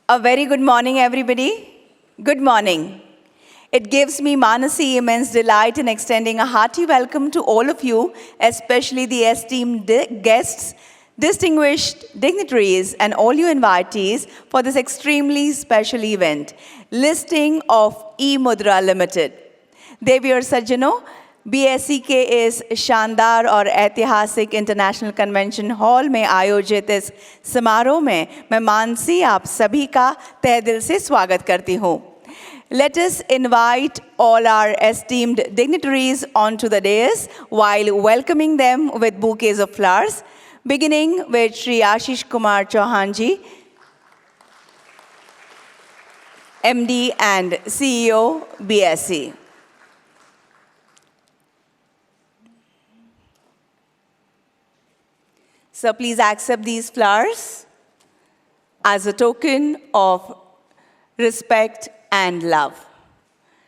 A very good morning, everybody. Good morning. It gives me, Manasi, immense delight in extending a hearty welcome to all of you, especially the esteemed guests, distinguished dignitaries, and all you invitees for this extremely special event, listing of eMudhara Limited. देवियों और सज्जनों, BSE के इस शानदार और ऐतिहासिक international convention hall में आयोजित इस समारोह में मैं मानसी आप सभी का तहे दिल से स्वागत करती हूँ. Let us invite all our esteemed dignitaries onto the dais while welcoming them with bouquets of flowers, beginning with Shri Ashish Kumar Chauhan ji, MD and CEO, BSE. So please accept these flowers as a token of respect and love.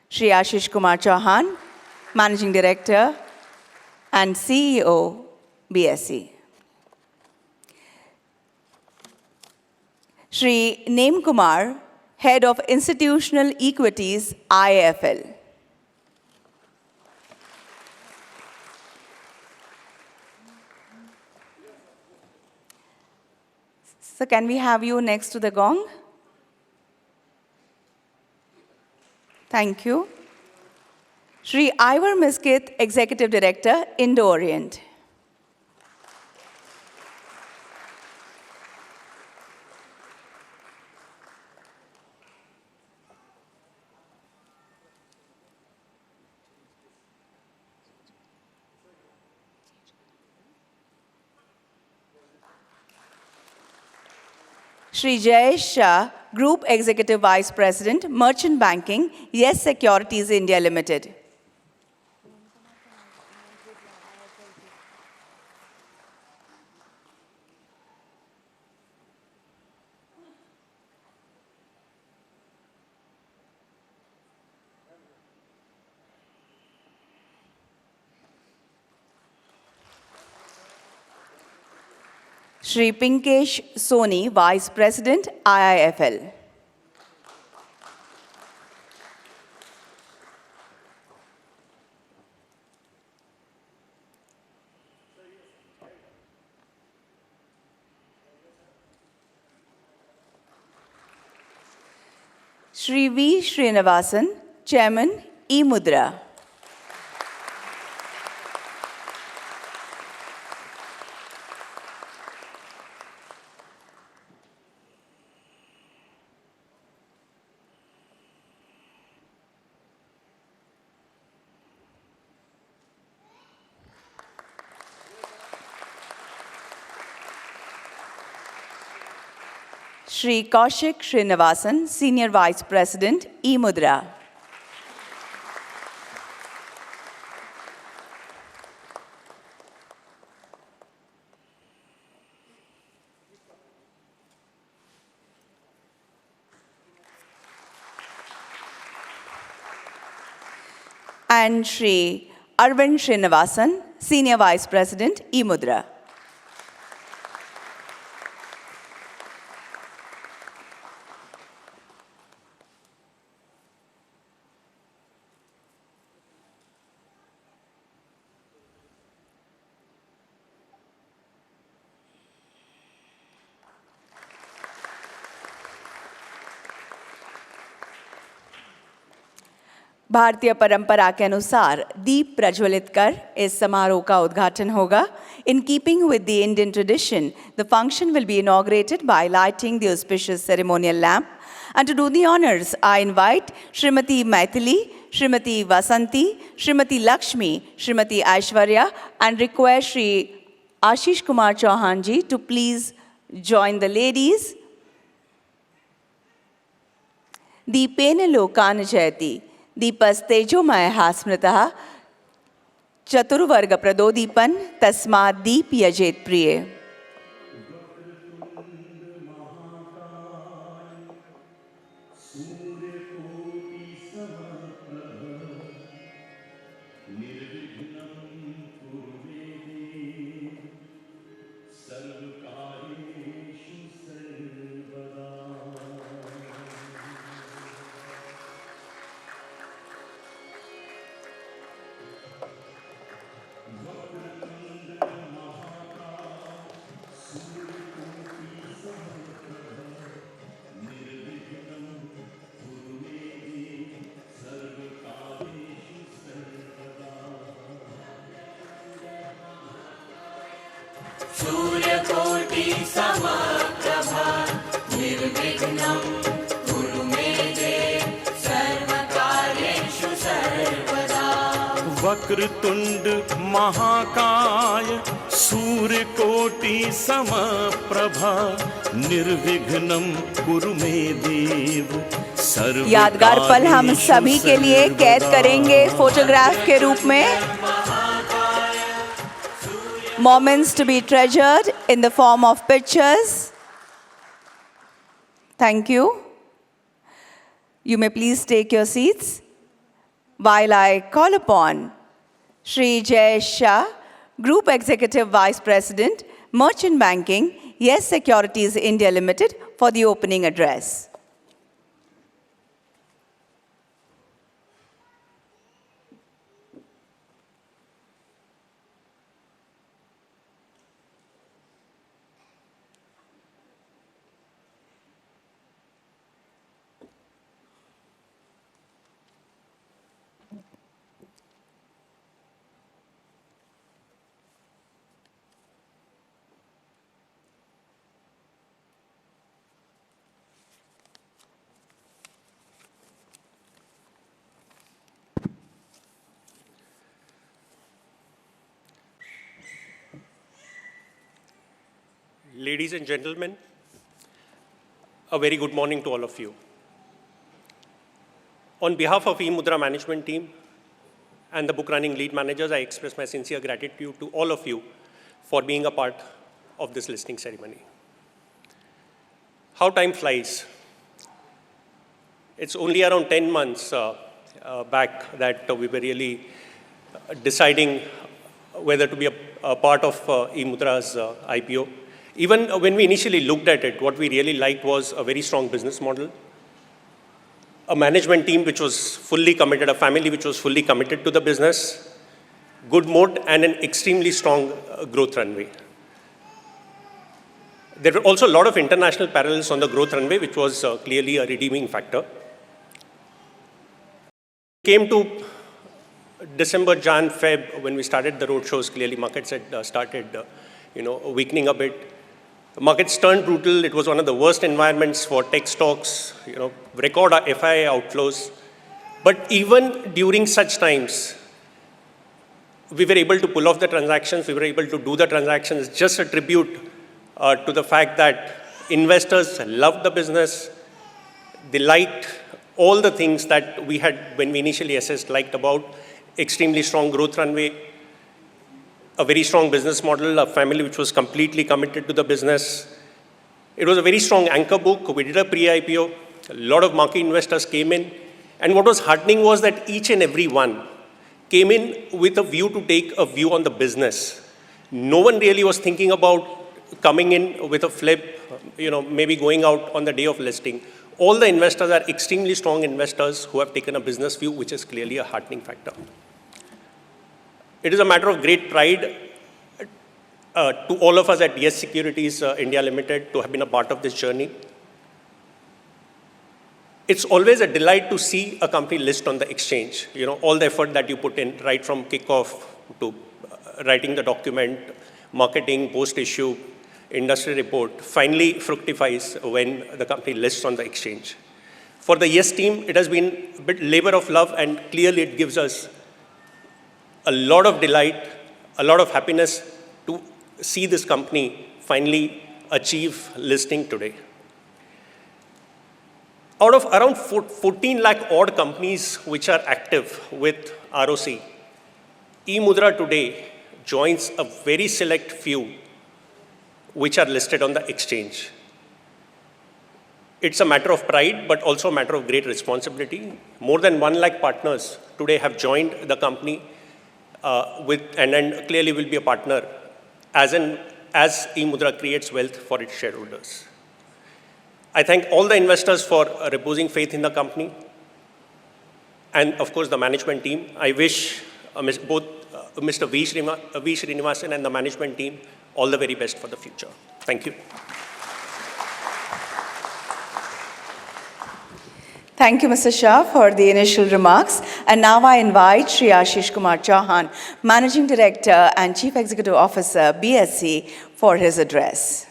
Shri Ashish Kumar Chauhan, Managing Director and CEO, BSE. Shri Neem Kumar, Head of Institutional Equities, IIFL. So can we have you next to the gong? Thank you. Shri Ivor Miskit, Executive Director, Indo-Orient. Shri Jayesh Shah, Group Executive Vice President, Merchant Banking, Yes Securities India Limited. Shri Pinkesh Soni, Vice President, IIFL. Shri V. Srinivasan, Chairman, eMudhara. Shri Kaushik Srinivasan, Senior Vice President, eMudhara. And Shri Arvind Srinivasan, Senior Vice President, eMudhara. भारतीय परंपरा के अनुसार दीप प्रज्वलित कर इस समारोह का उद्घाटन होगा. In keeping with the Indian tradition, the function will be inaugurated by lighting the auspicious ceremonial lamp. And to do the honors, I invite Srimati Maithili, Srimati Vasanti, Srimati Lakshmi, Srimati Aishwarya, and request Shri Ashish Kumar Chauhan ji to please join the ladies. Deepena lokana jayati. दीपस्तेजोमयः स्मृतः चतुर्वर्ग प्रदोदीपन तस्मात् दीप यजेत प्रिय. वक्रतुंड महाकाय सूर्यकोटि समप्रभा निर्विघ्नं कुरु मे देव सर्व यादगार पल हम सभी के लिए कैद करेंगे फोटोग्राफ के रूप में. Moments to be treasured in the form of pictures. Thank you. You may please take your seats while I call upon Shri Jay Shah, Group Executive Vice President, Merchant Banking, Yes Securities India Limited, for the opening address. Ladies and gentlemen, a very good morning to all of you. On behalf of eMudhara management team and the book running lead managers, I express my sincere gratitude to all of you for being a part of this listing ceremony. How time flies. It's only around 10 months back that we were really deciding whether to be a part of eMudhara's IPO. Even when we initially looked at it, what we really liked was a very strong business model, a management team which was fully committed, a family which was fully committed to the business, good moat, and an extremely strong growth runway. There were also a lot of international parallels on the growth runway, which was clearly a redeeming factor. Came to December, Jan, Feb, when we started the roadshows, clearly markets had started weakening a bit. Markets turned brutal. It was one of the worst environments for tech stocks, record FII outflows. But even during such times, we were able to pull off the transactions. We were able to do the transactions, just a tribute to the fact that investors loved the business. They liked all the things that we had, when we initially assessed, liked about extremely strong growth runway, a very strong business model, a family which was completely committed to the business. It was a very strong anchor book. We did a pre-IPO. A lot of market investors came in. And what was heartening was that each and every one came in with a view to take a view on the business. No one really was thinking about coming in with a flip, maybe going out on the day of listing. All the investors are extremely strong investors who have taken a business view, which is clearly a heartening factor. It is a matter of great pride to all of us at Yes Securities India Limited to have been a part of this journey. It's always a delight to see a company list on the exchange. All the effort that you put in, right from kickoff to writing the document, marketing, post-issue, industry report, finally fructifies when the company lists on the exchange. For the Yes team, it has been a bit labor of love, and clearly it gives us a lot of delight, a lot of happiness to see this company finally achieve listing today. Out of around 14 lakh odd companies which are active with ROC, eMudhara today joins a very select few which are listed on the exchange. It's a matter of pride, but also a matter of great responsibility. More than 1 lakh partners today have joined the company and clearly will be a partner as eMudhara creates wealth for its shareholders. I thank all the investors for reposing faith in the company and, of course, the management team. I wish both Mr. V. Srinivasan and the management team all the very best for the future. Thank you. Thank you, Mr. Shah, for the initial remarks. And now I invite Shri Ashish Kumar Chauhan, Managing Director and Chief Executive Officer, BSE, for his address.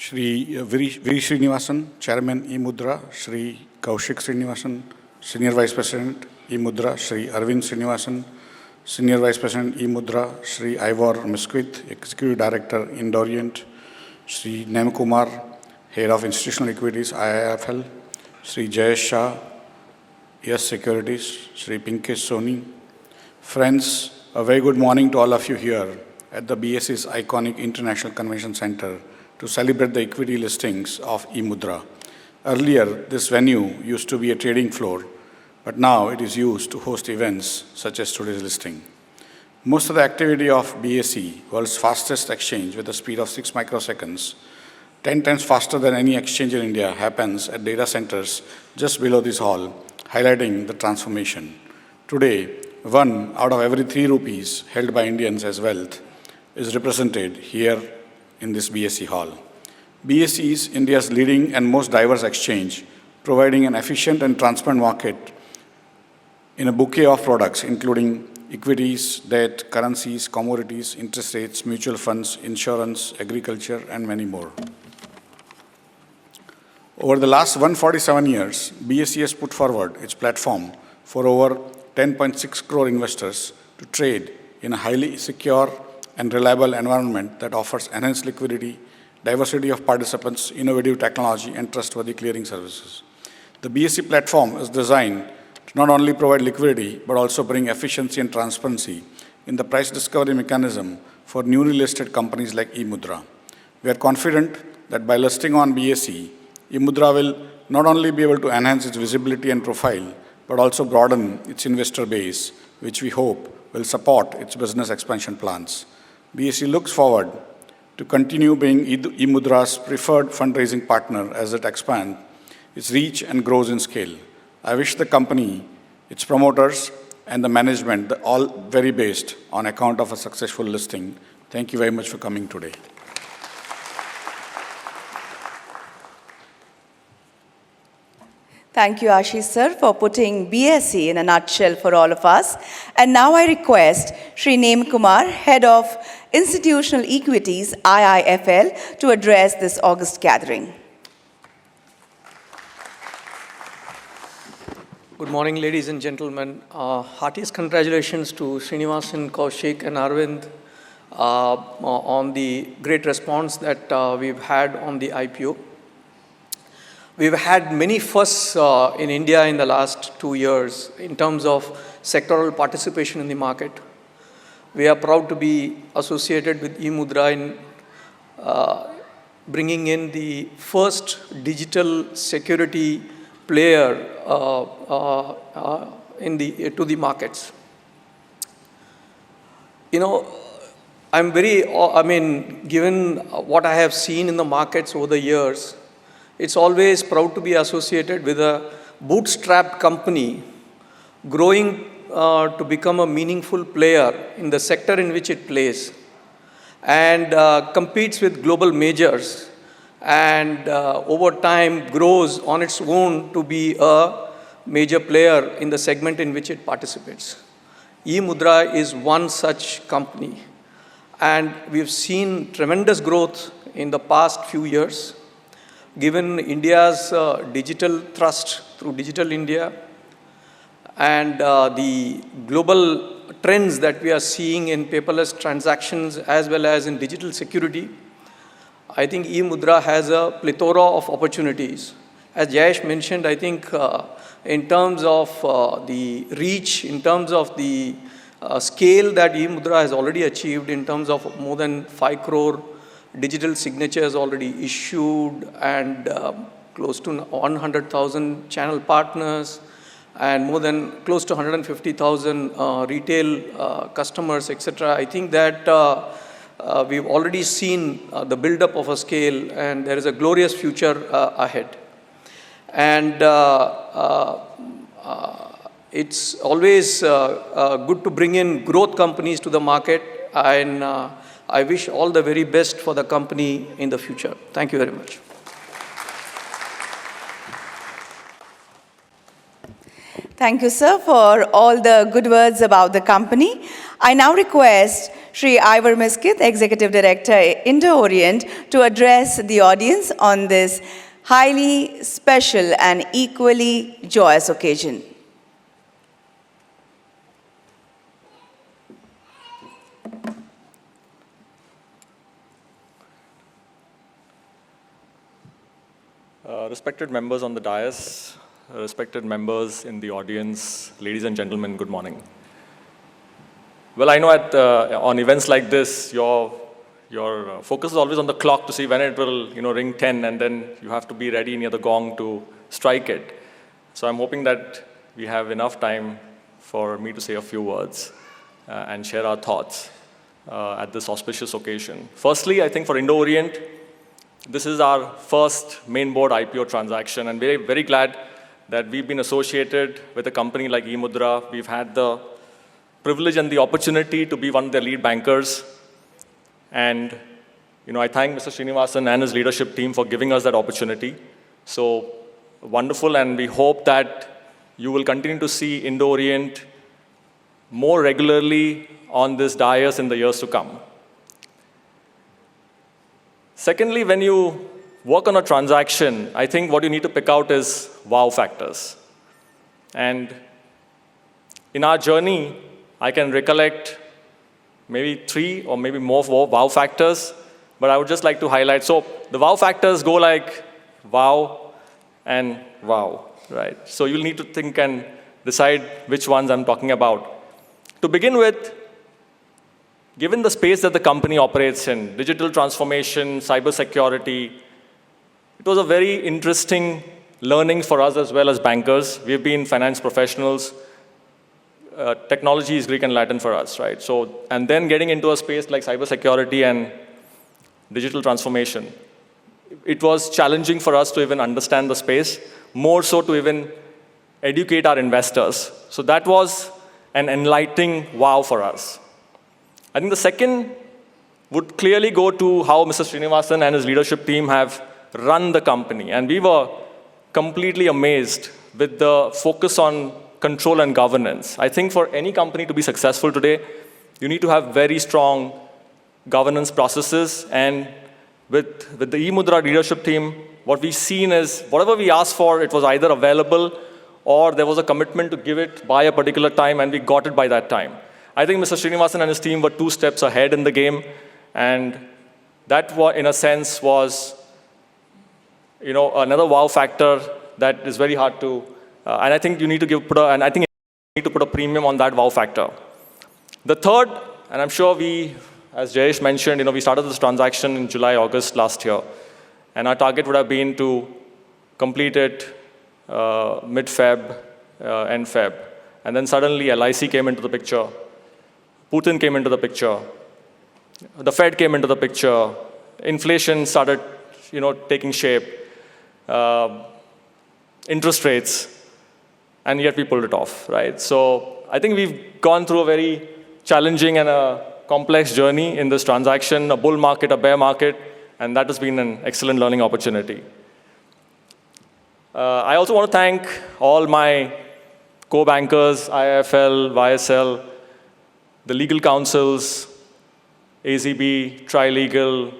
Shri Viri Srinivasan, Chairman eMudhara, Shri Kaushik Srinivasan, Senior Vice President eMudhara, Shri Arvind Srinivasan, Senior Vice President eMudhara, Shri Ivor Misquith, Executive Director Indorient, Shri Nem Kumar, Head of Institutional Equities IIFL, Shri Jayesh Shah, Yes Securities, Shri Pinkesh Soni. Friends, a very good morning to all of you here at the BSE's iconic International Convention Center to celebrate the equity listings of eMudhara. Earlier, this venue used to be a trading floor, but now it is used to host events such as today's listing. Most of the activity of BSE, world's fastest exchange with a speed of 6 microseconds, 10 times faster than any exchange in India, happens at data centers just below this hall, highlighting the transformation. Today, 1 out of every 3 rupees held by Indians as wealth is represented here in this BSE hall. BSE is India's leading and most diverse exchange, providing an efficient and transparent market in a bouquet of products, including equities, debt, currencies, commodities, interest rates, mutual funds, insurance, agriculture, and many more. Over the last 147 years, BSE has put forward its platform for over 10.6 crore investors to trade in a highly secure and reliable environment that offers enhanced liquidity, diversity of participants, innovative technology, and trustworthy clearing services. The BSE platform is designed to not only provide liquidity, but also bring efficiency and transparency in the price discovery mechanism for newly listed companies like eMudhara. We are confident that by listing on BSE, eMudhara will not only be able to enhance its visibility and profile, but also broaden its investor base, which we hope will support its business expansion plans. BSE looks forward to continue being eMudhara's preferred fundraising partner as it expands its reach and grows in scale. I wish the company, its promoters, and the management the all very best on account of a successful listing. Thank you very much for coming today. Thank you, Ashish sir, for putting BSE in a nutshell for all of us. And now I request Shri Nem Kumar, Head of Institutional Equities, IIFL, to address this August gathering. Good morning, ladies and gentlemen. Heartiest congratulations to Srinivasan, Kaushik, and Arvind on the great response that we've had on the IPO. We've had many firsts in India in the last 2 years in terms of sectoral participation in the market. We are proud to be associated with eMudhara in bringing in the first digital security player to the markets. You know, given what I have seen in the markets over the years, it's always proud to be associated with a bootstrapped company growing to become a meaningful player in the sector in which it plays and competes with global majors and over time grows on its own to be a major player in the segment in which it participates. eMudhara is one such company, and we've seen tremendous growth in the past few years. Given India's digital thrust through Digital India and the global trends that we are seeing in paperless transactions as well as in digital security, I think eMudhara has a plethora of opportunities. As Jayesh mentioned, I think in terms of the reach, in terms of the scale that eMudhara has already achieved in terms of more than 5 crore digital signatures already issued and close to 100,000 channel partners and more than close to 150,000 retail customers, etc. I think that we've already seen the buildup of a scale, and there is a glorious future ahead. And it's always good to bring in growth companies to the market, and I wish all the very best for the company in the future. Thank you very much. Thank Thank you, sir, for all the good words about the company. I now request Shri Ivor Miskith, Executive Director, Indo-Orient, to address the audience on this highly special and equally joyous occasion. Respected members on the dais, respected members in the audience, ladies and gentlemen, good morning. Well, I know on events like this, your focus is always on the clock to see when it will ring 10, and then you have to be ready near the gong to strike it. So I'm hoping that we have enough time for me to say a few words and share our thoughts at this auspicious occasion. Firstly, I think for Indo-Orient, this is our first main board IPO transaction, and very, very glad that we've been associated with a company like eMudhara. We've had the privilege and the opportunity to be one of their lead bankers. And I thank Mr. Srinivasan and his leadership team for giving us that opportunity. So wonderful, and we hope that you will continue to see Indo-Orient more regularly on this dais in the years to come. Secondly, when you work on a transaction, I think what you need to pick out is wow factors. And in our journey, I can recollect maybe 3 or maybe more wow factors, but I would just like to highlight. So the wow factors go like wow and wow, right? So you'll need to think and decide which ones I'm talking about. To begin with, given the space that the company operates in, digital transformation, cybersecurity, it was a very interesting learning for us as well as bankers. We've been finance professionals. Technology is Greek and Latin for us, right? So, and then getting into a space like cybersecurity and digital transformation, it was challenging for us to even understand the space, more so to even educate our investors. So that was an enlightening wow for us. I think the second would clearly go to how Mr. Srinivasan and his leadership team have run the company. And we were completely amazed with the focus on control and governance. I think for any company to be successful today, you need to have very strong governance processes. And with the eMudhara leadership team, what we've seen is whatever we asked for, it was either available or there was a commitment to give it by a particular time, and we got it by that time. I think Mr. Srinivasan and his team were 2 steps ahead in the game, and that, in a sense, was another wow factor that is very hard to, and I think you need to put a premium on that wow factor. The third, and I'm sure as Jayesh mentioned, we started this transaction in July, August last year, and our target would have been to complete it mid-Feb, end Feb, and then suddenly LIC came into the picture. Putin came into the picture, the Fed came into the picture, inflation started, taking shape, interest rates, and yet we pulled it off, right? So I think we've gone through a very challenging and a complex journey in this transaction, a bull market, a bear market, and that has been an excellent learning opportunity. I also want to thank all my co-bankers, IIFL, YSL, the legal counsels, AZB, Trilegal,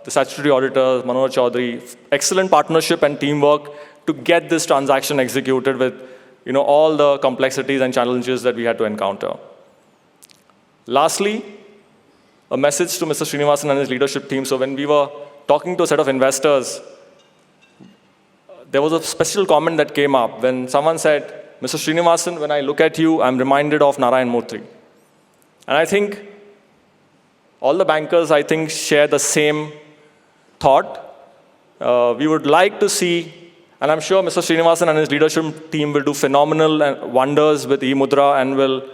the statutory auditors, Manohar Chaudhary, excellent partnership and teamwork to get this transaction executed with all the complexities and challenges that we had to encounter. Lastly, a message to Mr. Srinivasan and his leadership team. So when we were talking to a set of investors, there was a special comment that came up when someone said, Mr. Srinivasan, when I look at you, I'm reminded of Narayan Murthy. And I think all the bankers, share the same thought. We would like to see, and I'm sure Mr. Srinivasan and his leadership team will do phenomenal wonders with eMudhara and will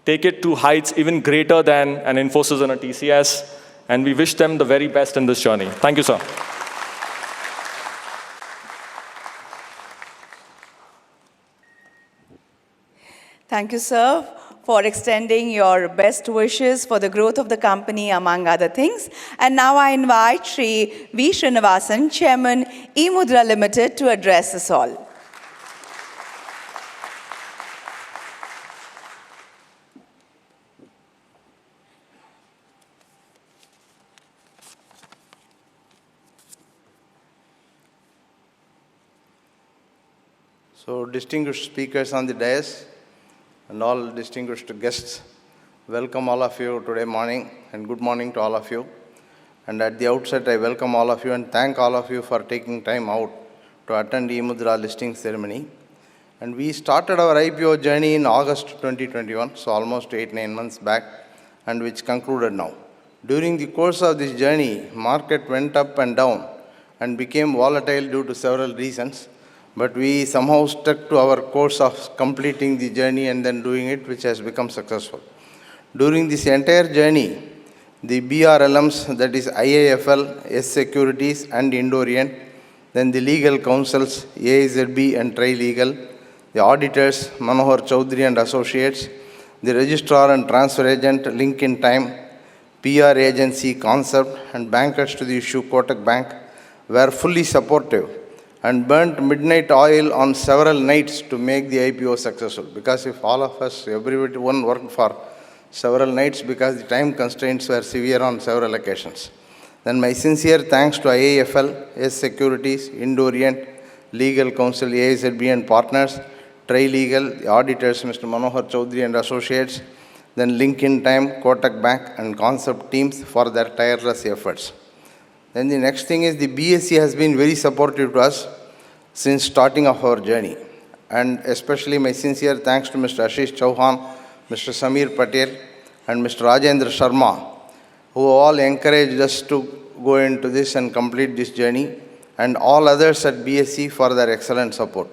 take it to heights even greater than an Infosys and a TCS. And we wish them the very best in this journey. Thank you, sir. Thank you, sir, for extending your best wishes for the growth of the company, among other things. And now I invite Shri V. Srinivasan, Chairman, eMudhara Limited, to address us all. So, distinguished speakers on the dais and all distinguished guests, welcome all of you today morning and good morning to all of you. And at the outset, I welcome all of you and thank all of you for taking time out to attend eMudhara listing ceremony. And we started our IPO journey in August 2021, so almost 8-9 months back, and which concluded now. During the course of this journey, market went up and down and became volatile due to several reasons, but we somehow stuck to our course of completing the journey and then doing it, which has become successful. During this entire journey, the BRLMs, that is IIFL, S Securities and Indo-Orient, then the legal counsels, AIZB and Tri-Legal, the auditors, Manohar Chowdhury and Associates, the registrar and transfer agent, Link in Time, PR agency, Concept, and bankers to the issue, Kotak Bank, were fully supportive and burnt midnight oil on several nights to make the IPO successful. Because if all of us, everyone worked for several nights because the time constraints were severe on several occasions. Then my sincere thanks to IIFL, S Securities, Indo-Orient, Legal Counsel, AIZB and partners, Tri-Legal, the auditors, Mr. Manohar Chowdhury and Associates, then Link in Time, Kotak Bank and Concept teams for their tireless efforts. Then the next thing is the BSE has been very supportive to us since starting of our journey. And especially my sincere thanks to Mr. Ashish Chauhan, Mr. Samir Patel and Mr. Rajendra Sharma, who all encouraged us to go into this and complete this journey, and all others at BSE for their excellent support.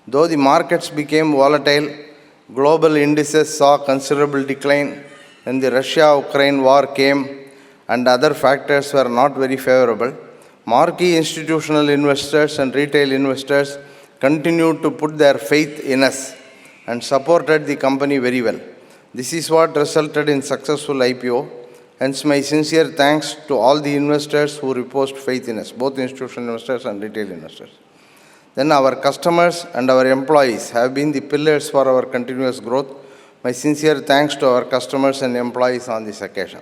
Though the markets became volatile, global indices saw considerable decline, and the Russia-Ukraine war came, and other factors were not very favorable. Marquee institutional investors and retail investors continued to put their faith in us and supported the company very well. This is what resulted in successful IPO. Hence, my sincere thanks to all the investors who reposed faith in us, both institutional investors and retail investors. Then our customers and our employees have been the pillars for our continuous growth. My sincere thanks to our customers and employees on this occasion.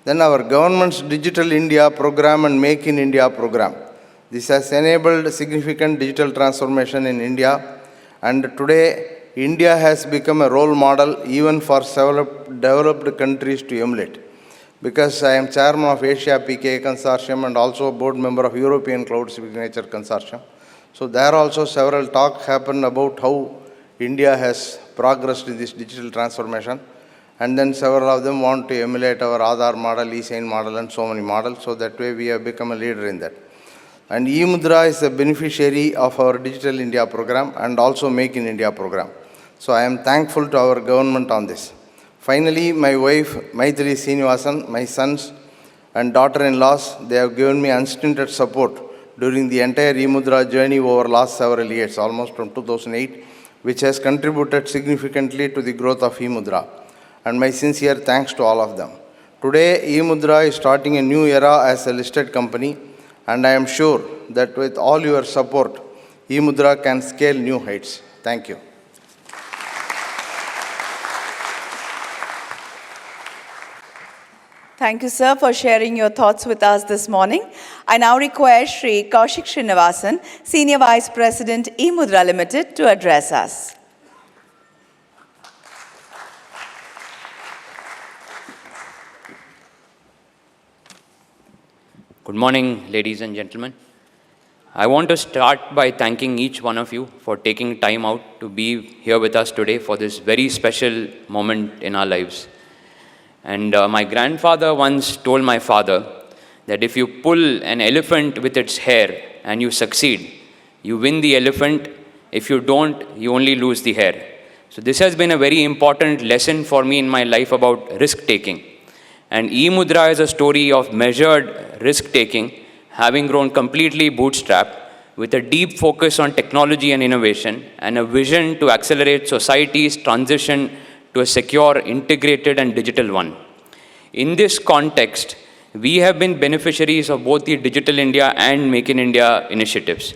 Then our government's Digital India program and Make in India program. This has enabled significant digital transformation in India, and today India has become a role model even for several developed countries to emulate. Because I am chairman of Asia PK Consortium and also a board member of European Cloud Signature Consortium. So there also several talks happened about how India has progressed in this digital transformation. And then several of them want to emulate our Aadhaar model, eSign model and so many models. So that way we have become a leader in that. And eMudhara is a beneficiary of our Digital India program and also Make in India program. So I am thankful to our government on this. Finally, my wife Maithili Srinivasan, my sons and daughter-in-laws, they have given me unstinted support during the entire eMudhara journey over last several years, almost from 2008, which has contributed significantly to the growth of eMudhara. And my sincere thanks to all of them. Today, eMudhara is starting a new era as a listed company, and I am sure that with all your support, eMudhara can scale new heights. Thank you. Thank you, sir, for sharing your thoughts with us this morning. I now request Shri Kaushik Srinivasan, Senior Vice President, eMudhara Limited, to address us. Good morning, ladies and gentlemen. I want to start by thanking each one of you for taking time out to be here with us today for this very special moment in our lives. And my grandfather once told my father that if you pull an elephant with its hair and you succeed, you win the elephant. If you don't, you only lose the hair. So this has been a very important lesson for me in my life about risk-taking. And eMudhara is a story of measured risk-taking, having grown completely bootstrapped with a deep focus on technology and innovation and a vision to accelerate society's transition to a secure, integrated and digital one. In this context, we have been beneficiaries of both the Digital India and Make in India initiatives,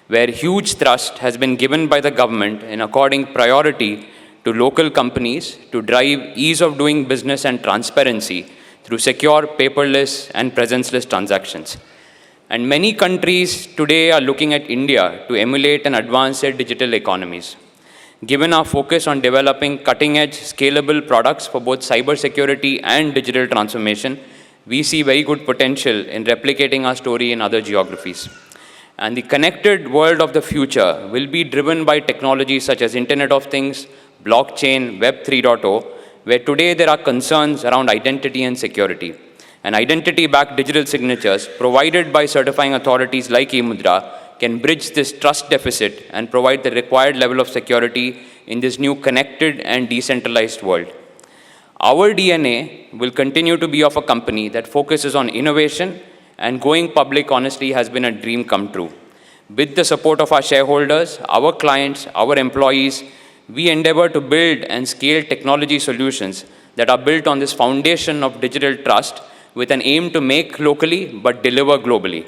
where huge thrust has been given by the government in according priority to local companies to drive ease of doing business and transparency through secure, paperless and presence-less transactions. And many countries today are looking at India to emulate and advance their digital economies. Given our focus on developing cutting-edge, scalable products for both cybersecurity and digital transformation, we see very good potential in replicating our story in other geographies. And the connected world of the future will be driven by technologies such as Internet of Things, blockchain, Web 3.0, where today there are concerns around identity and security. And identity-backed digital signatures provided by certifying authorities like eMudhara can bridge this trust deficit and provide the required level of security in this new connected and decentralized world. Our DNA will continue to be of a company that focuses on innovation, and going public honestly has been a dream come true. With the support of our shareholders, our clients, our employees, we endeavor to build and scale technology solutions that are built on this foundation of digital trust with an aim to make locally but deliver globally.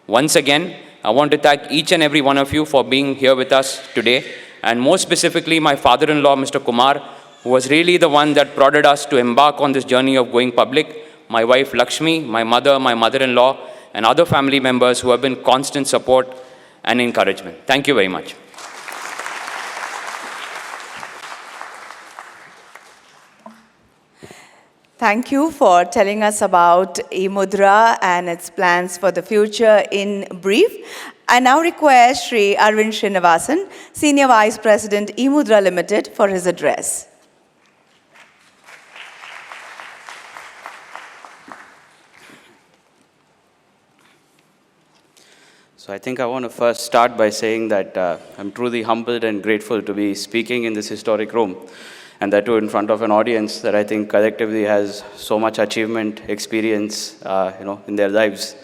Once again, I want to thank each and every one of you for being here with us today, and more specifically my father-in-law, Mr. Kumar, who was really the one that prodded us to embark on this journey of going public, my wife Lakshmi, my mother, my mother-in-law, and other family members who have been constant support and encouragement. Thank you very much. Thank you for telling us about eMudhara and its plans for the future in brief. I now request Shri Arvind Srinivasan, Senior Vice President, eMudhara Limited, for his address. So I think I want to first start by saying that I'm truly humbled and grateful to be speaking in this historic room, and that too in front of an audience that I think collectively has so much achievement, experience, in their lives.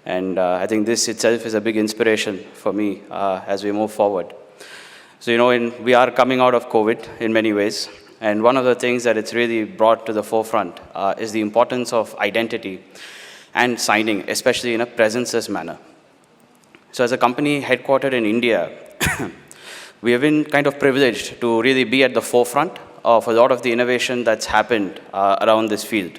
And I think this itself is a big inspiration for me as we move forward. So, we are coming out of COVID in many ways. And one of the things that it's really brought to the forefront is the importance of identity and signing, especially in a presenceless manner. So as a company headquartered in India, we have been kind of privileged to really be at the forefront of a lot of the innovation that's happened around this field.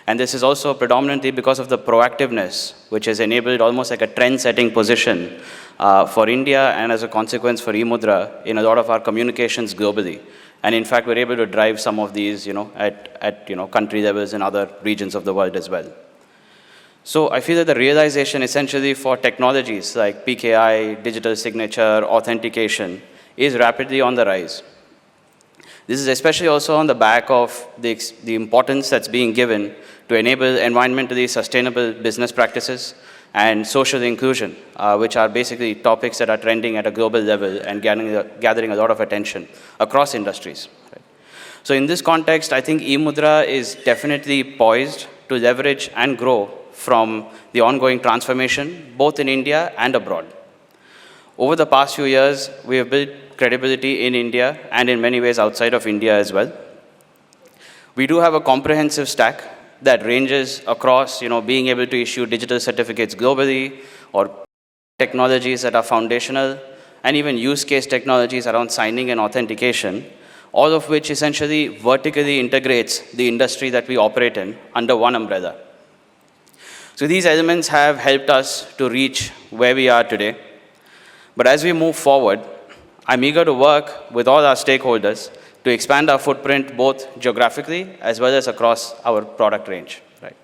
And this is also predominantly because of the proactiveness, which has enabled almost like a trend-setting position for India, and as a consequence for eMudhara in a lot of our communications globally. And in fact, we're able to drive some of these at country levels in other regions of the world as well. So I feel that the realization essentially for technologies like PKI, digital signature, authentication is rapidly on the rise. This is especially also on the back of the importance that's being given to enable environmentally sustainable business practices and social inclusion, which are basically topics that are trending at a global level and gathering a lot of attention across industries. So in this context, I think eMudhara is definitely poised to leverage and grow from the ongoing transformation, both in India and abroad. Over the past few years, we have built credibility in India and in many ways outside of India as well. We do have a comprehensive stack that ranges across, being able to issue digital certificates globally, or technologies that are foundational, and even use case technologies around signing and authentication, all of which essentially vertically integrates the industry that we operate in under one umbrella. So these elements have helped us to reach where we are today. But as we move forward, I'm eager to work with all our stakeholders to expand our footprint both geographically as well as across our product range. Right?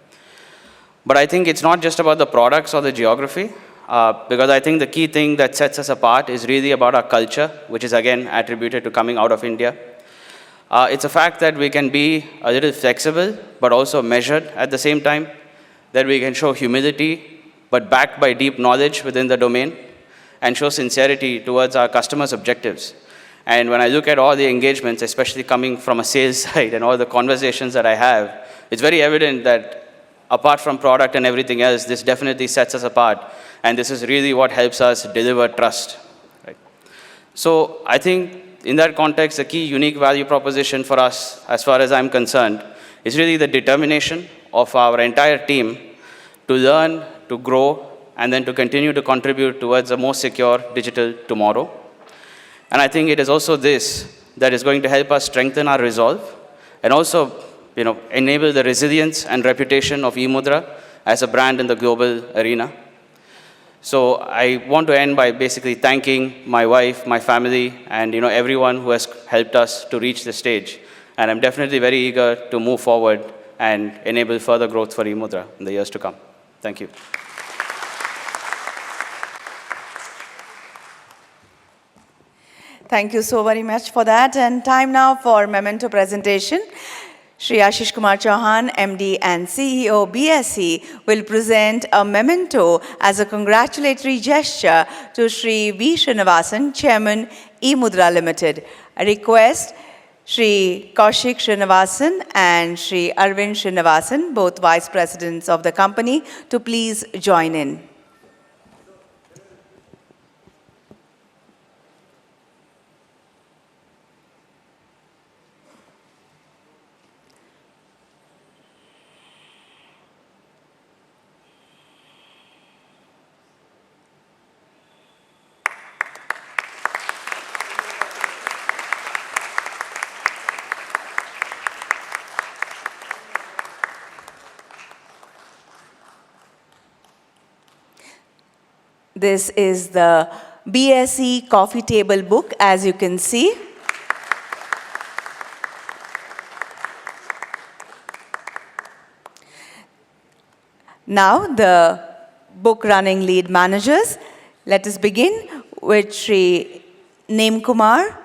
But I think it's not just about the products or the geography, because I think the key thing that sets us apart is really about our culture, which is again attributed to coming out of India. It's a fact that we can be a little flexible, but also measured at the same time, that we can show humility, but backed by deep knowledge within the domain, and show sincerity towards our customers' objectives. And when I look at all the engagements, especially coming from a sales side and all the conversations that I have, it's very evident that apart from product and everything else, this definitely sets us apart. And this is really what helps us deliver trust. Right? So I think in that context, the key unique value proposition for us, as far as I'm concerned, is really the determination of our entire team to learn, to grow, and then to continue to contribute towards a more secure digital tomorrow. And I think it is also this that is going to help us strengthen our resolve and also enable the resilience and reputation of eMudhara as a brand in the global arena. So I want to end by basically thanking my wife, my family, and everyone who has helped us to reach this stage. And I'm definitely very eager to move forward and enable further growth for eMudhara in the years to come. Thank you. Thank you so very much for that. And time now for memento presentation. Shri Ashish Kumar Chauhan, MD and CEO, BSE, will present a memento as a congratulatory gesture to Shri V. Srinivasan, Chairman, eMudhara Limited. I request Shri Kaushik Srinivasan and Shri Arvind Srinivasan, both Vice Presidents of the company, to please join in. This is the BSE coffee table book, as you can see. Now, the book running lead managers. Let us begin with Shri Neem Kumar.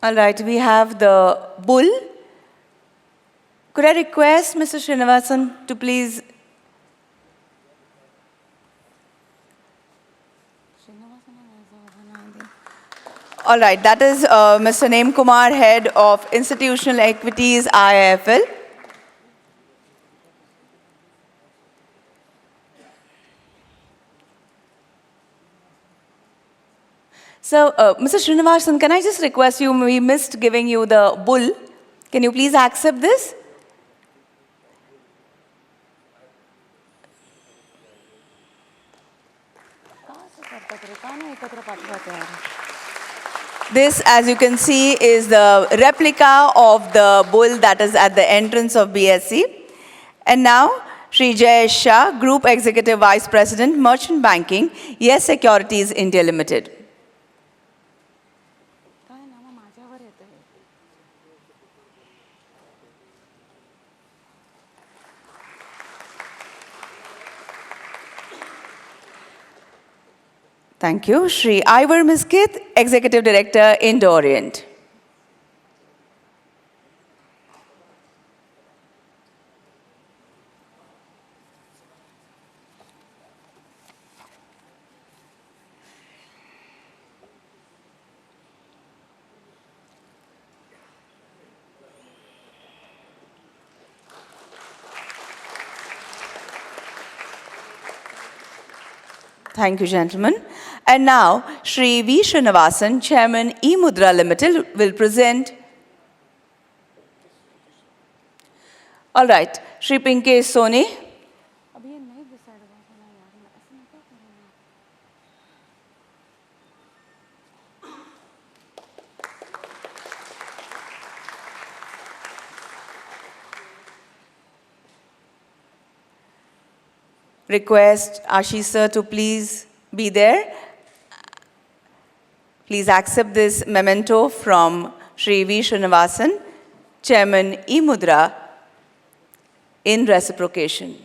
All right, we have the bull. Could I request Mr. Srinivasan to please? All right, that is Mr. Neem Kumar, Head of Institutional Equities, IIFL. So, Mr. Srinivasan, can I just request you, we missed giving you the bull. Can you please accept this? This, as you can see, is the replica of the bull that is at the entrance of BSE. And now, Sri Jayesh Shah, Group Executive Vice President, Merchant Banking, Yes Securities India Limited. Thank you. Shri Ivor Miskith, Executive Director, Indo-Orient. Thank you, gentlemen. And now, Shri V. Srinivasan, Chairman, eMudhara Limited, will present. All right, Shri Pinkesh Soni. Request Ashish sir to please be there. Please accept this memento from Shri V. Srinivasan, Chairman, eMudhara, in reciprocation.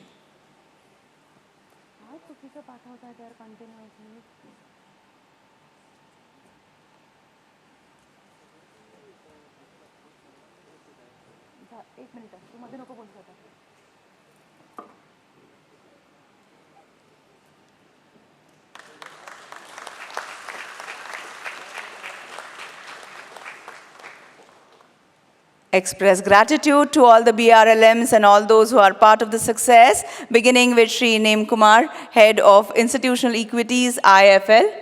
Express gratitude to all the BRLMs and all those who are part of the success, beginning with Shri Neem Kumar, Head of Institutional Equities, IIFL.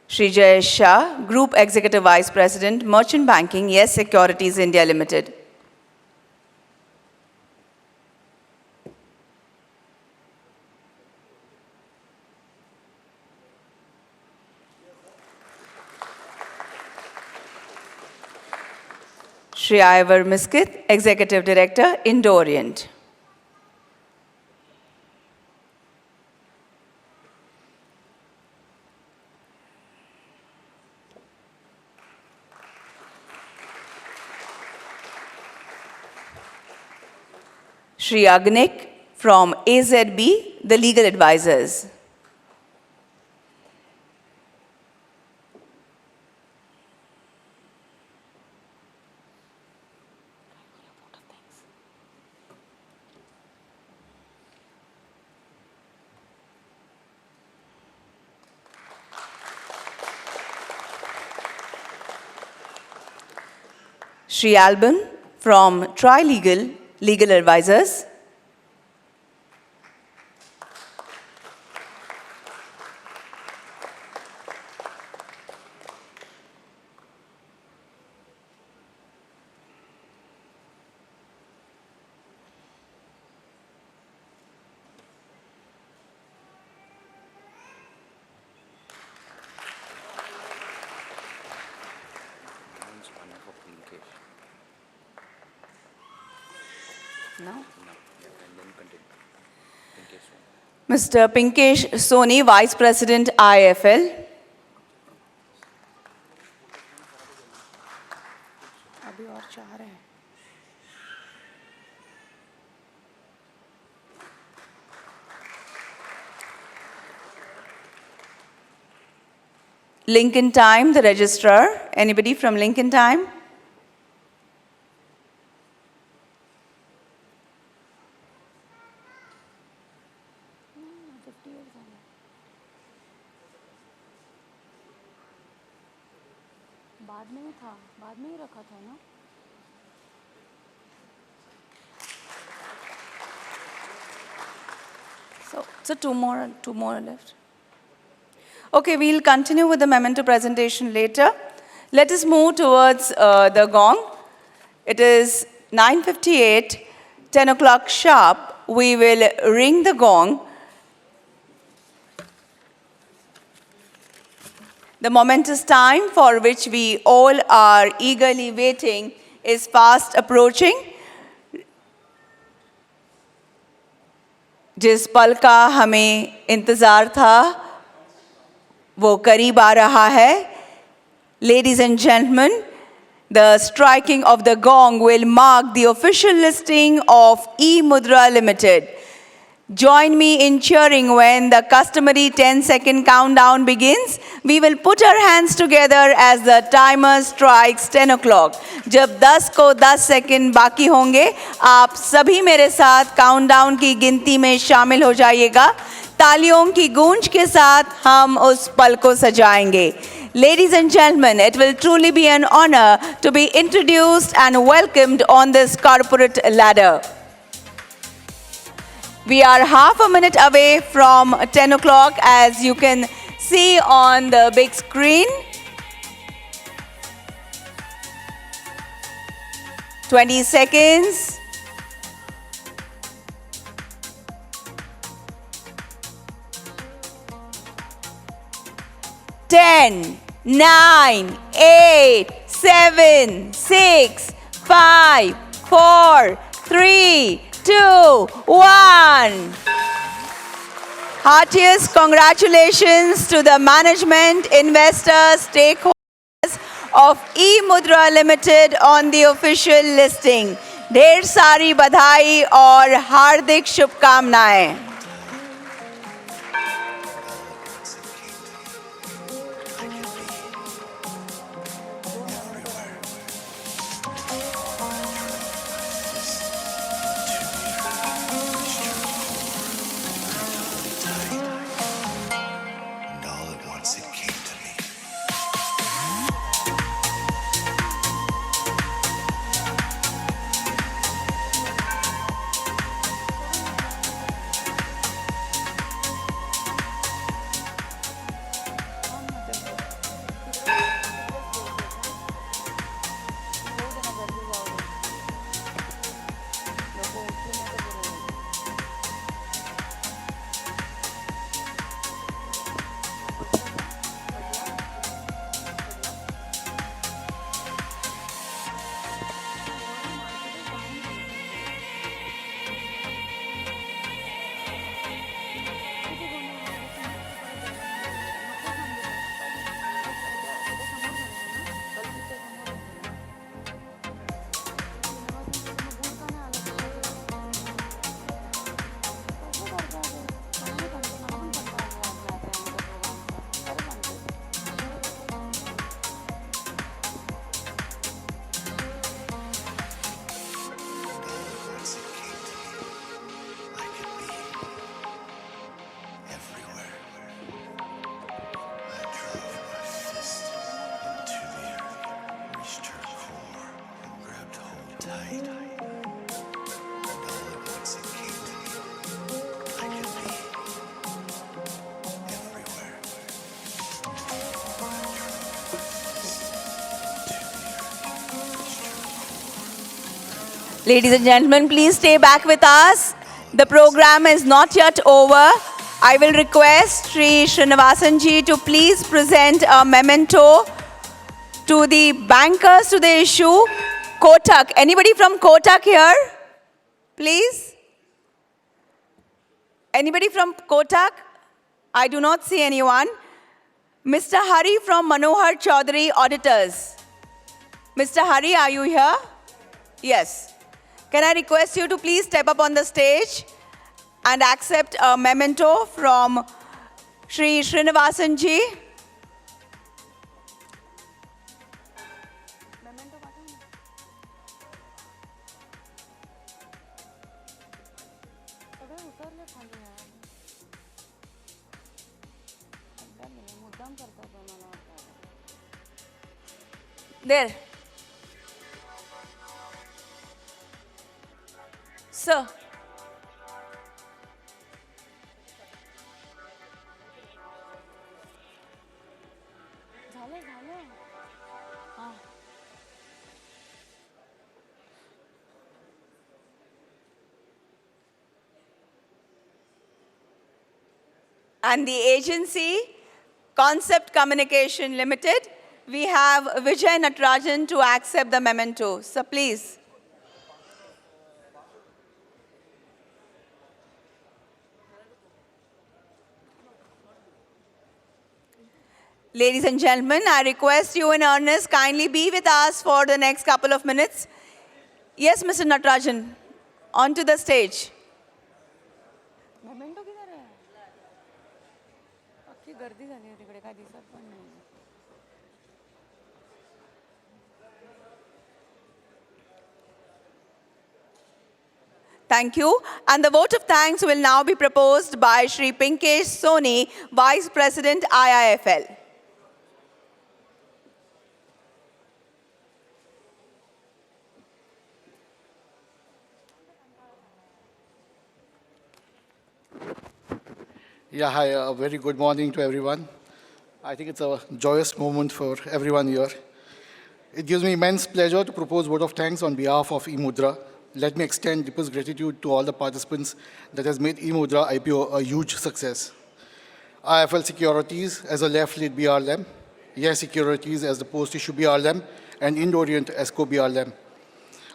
Shri Jayesh Shah, Group Executive Vice President, Merchant Banking, Yes Securities India Limited. Shri Ivor Miskit, Executive Director, Indo-Orient. Shri Agnik from AZB, the legal advisors. Shri Alban from Trilegal, legal advisors. No? Mr. Pinkesh Soni, Vice President, IFL. अभी और 4 हैं. Lincoln Time, the registrar. Anybody from Lincoln Time? बाद में ही था, बाद में ही रखा था ना. So two more left. Okay, we'll continue with the memento presentation later. Let us move towards the gong. It is 9:58, 10 o'clock sharp. We will ring the gong. The momentous time for which we all are eagerly waiting is fast approaching. जिस पल का हमें इंतज़ार था, वो करीब आ रहा है. Ladies and gentlemen, the striking of the gong will mark the official listing of eMudhara Limited. Join me in cheering when the customary 10-second countdown begins. We will put our hands together as the timer strikes 10 o'clock. जब 10 को 10 second बाकी होंगे, आप सभी मेरे साथ countdown की गिनती में शामिल हो जाइएगा. तालियों की गूंज के साथ हम उस पल को सजाएंगे. Ladies and gentlemen, it will truly be an honor to be introduced and welcomed on this corporate ladder. We are half a minute away from 10 o'clock, as you can see on the big screen. 20 seconds. 10, 9, 8, 7, 6, 5, 4, 3, 2, 1. Heartiest congratulations to the management, investors, stakeholders of eMudhara Limited on the official listing. ढेर सारी बधाई और हार्दिक शुभकामनाएं. Ladies and gentlemen, please stay back with us. The program is not yet over. I will request Sri Srinivasan ji to please present a memento to the bankers to the issue. Kotak. Anybody from Kotak here? Please? Anybody from Kotak? I do not see anyone. Mr. Hari from Manohar Chaudhary Auditors. Mr. Hari, are you here? Yes. Can I request you to please step up on the stage and accept a memento from Sri Srinivasan ji? There. Sir. And the agency, Concept Communication Limited, we have Vijay Natarajan to accept the memento. So please. Ladies and gentlemen, I request you in earnest, kindly be with us for the next couple of minutes. Yes, Mr. Natarajan, onto the stage. Thank you. And the vote of thanks will now be proposed by Shri Pinkesh Soni, Vice President, IIFL. Yeah, hi, a very good morning to everyone. I think it's a joyous moment for everyone here. It gives me immense pleasure to propose vote of thanks on behalf of eMudhara. Let me extend deepest gratitude to all the participants that has made eMudhara IPO a huge success. IIFL Securities as a left-lead BRLM, Yes Securities as the post-issue BRLM, and Indo-Orient as co-BRLM.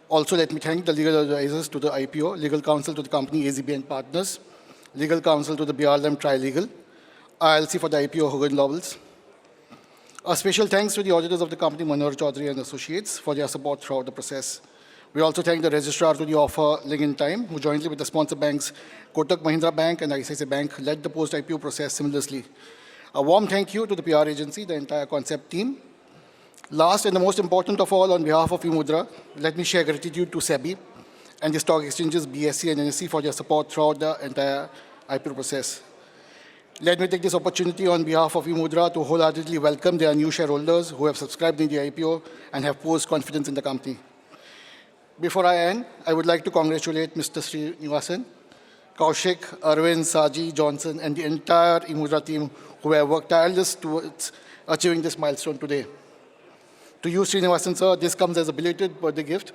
Also, let me thank the legal advisors to the IPO, legal counsel to the company AZB and Partners, legal counsel to the BRLM Trilegal, ILC for the IPO Hogan Lovells. A special thanks to the auditors of the company Manohar Chaudhary and Associates for their support throughout the process. We also thank the registrar to the offer Link Time, who jointly with the sponsor banks Kotak Mahindra Bank and ICICI Bank led the post-IPO process seamlessly. A warm thank you to the PR agency, the entire concept team. Last and the most important of all, on behalf of eMudhara, let me share gratitude to SEBI and the stock exchanges BSE and NSE for their support throughout the entire IPO process. Let me take this opportunity on behalf of eMudhara to wholeheartedly welcome their new shareholders who have subscribed in the IPO and have posed confidence in the company. Before I end, I would like to congratulate Mr. Srinivasan, Kaushik, Arvind, Saji, Johnson, and the entire eMudhara team who have worked tirelessly towards achieving this milestone today. To you, Srinivasan sir, this comes as a belated birthday gift.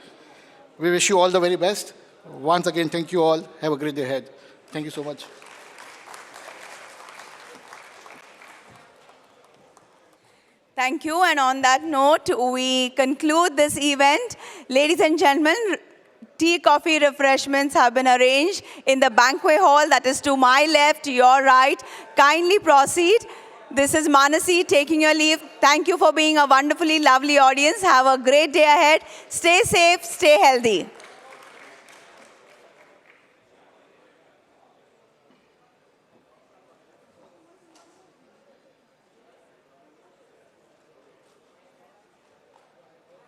We wish you all the very best. Once again, thank you all. Have a great day ahead. Thank you so much. Thank you. And on that note, we conclude this event. Ladies and gentlemen, tea, coffee, refreshments have been arranged in the banquet hall that is to my left, your right. Kindly proceed. This is Manasi taking your leave. Thank you for being a wonderfully lovely audience. Have a great day ahead. Stay safe, stay healthy.